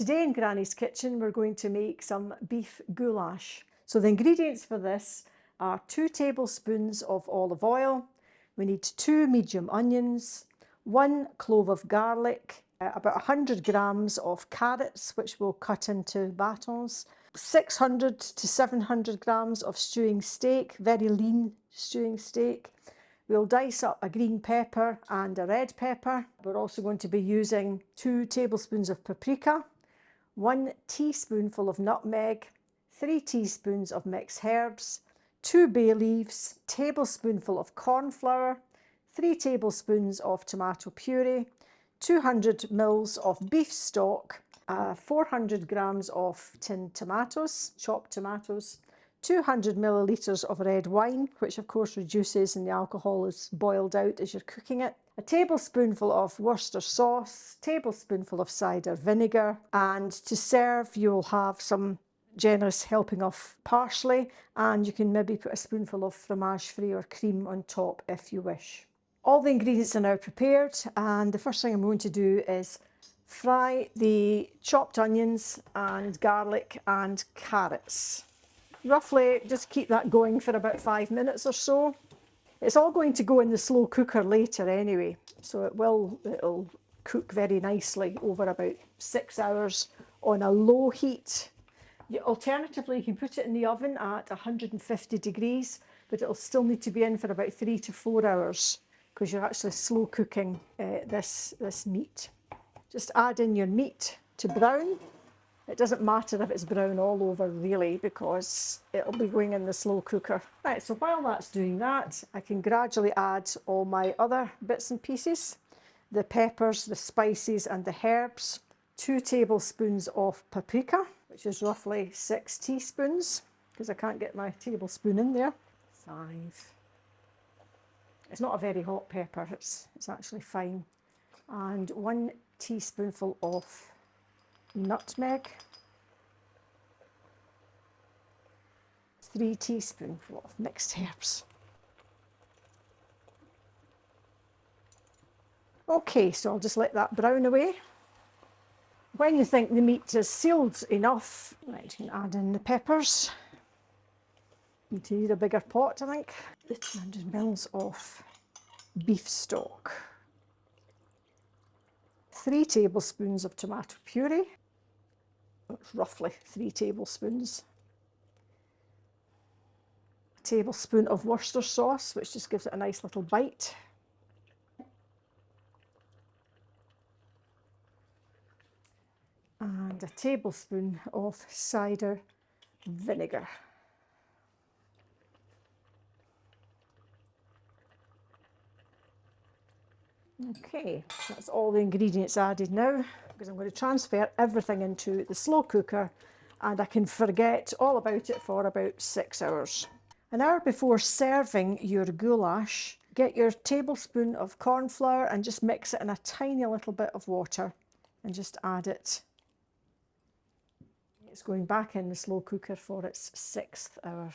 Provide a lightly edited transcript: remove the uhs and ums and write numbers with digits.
Today in Granny's Kitchen we're going to make some beef goulash. So the ingredients for this are 2 tablespoons of olive oil, we need 2 medium onions, 1 clove of garlic, about 100 grams of carrots which we'll cut into batons, 600 to 700 grams of stewing steak, very lean stewing steak. We'll dice up a green pepper and a red pepper. We're also going to be using 2 tablespoons of paprika, 1 teaspoonful of nutmeg, 3 teaspoons of mixed herbs, 2 bay leaves, tablespoonful of corn flour, 3 tablespoons of tomato puree, 200 mils of beef stock, 400 grams of tinned tomatoes, chopped tomatoes, 200 millilitres of red wine, which of course reduces and the alcohol is boiled out as you're cooking it, a tablespoonful of Worcester sauce, tablespoonful of cider vinegar, and to serve you'll have some generous helping of parsley, and you can maybe put a spoonful of fromage frais or cream on top if you wish. All the ingredients are now prepared, and the first thing I'm going to do is fry the chopped onions and garlic and carrots. Roughly just keep that going for about 5 minutes or so. It's all going to go in the slow cooker later anyway, so it'll cook very nicely over about 6 hours on a low heat. Alternatively, you can put it in the oven at 150 degrees, but it'll still need to be in for about 3 to 4 hours because you're actually slow cooking this meat. Just add in your meat to brown. It doesn't matter if it's brown all over really, because it'll be going in the slow cooker. Right, so while that's doing that, I can gradually add all my other bits and pieces. The peppers, the spices and the herbs. 2 tablespoons of paprika, which is roughly 6 teaspoons, because I can't get my tablespoon in there. 5. It's not a very hot pepper, it's actually fine. And 1 teaspoonful of nutmeg, 3 teaspoonfuls of mixed herbs. Okay, so I'll just let that brown away. When you think the meat is sealed enough, right, you can add in the peppers. You need a bigger pot, I think. 200 mils of beef stock. 3 tablespoons of tomato puree, roughly 3 tablespoons. A tablespoon of Worcester sauce, which just gives it a nice little bite. And a tablespoon of cider vinegar. Okay, that's all the ingredients added now, because I'm going to transfer everything into the slow cooker and I can forget all about it for about 6 hours. An hour before serving your goulash, get your tablespoon of corn flour and just mix it in a tiny little bit of water and just add it. It's going back in the slow cooker for its 6th hour.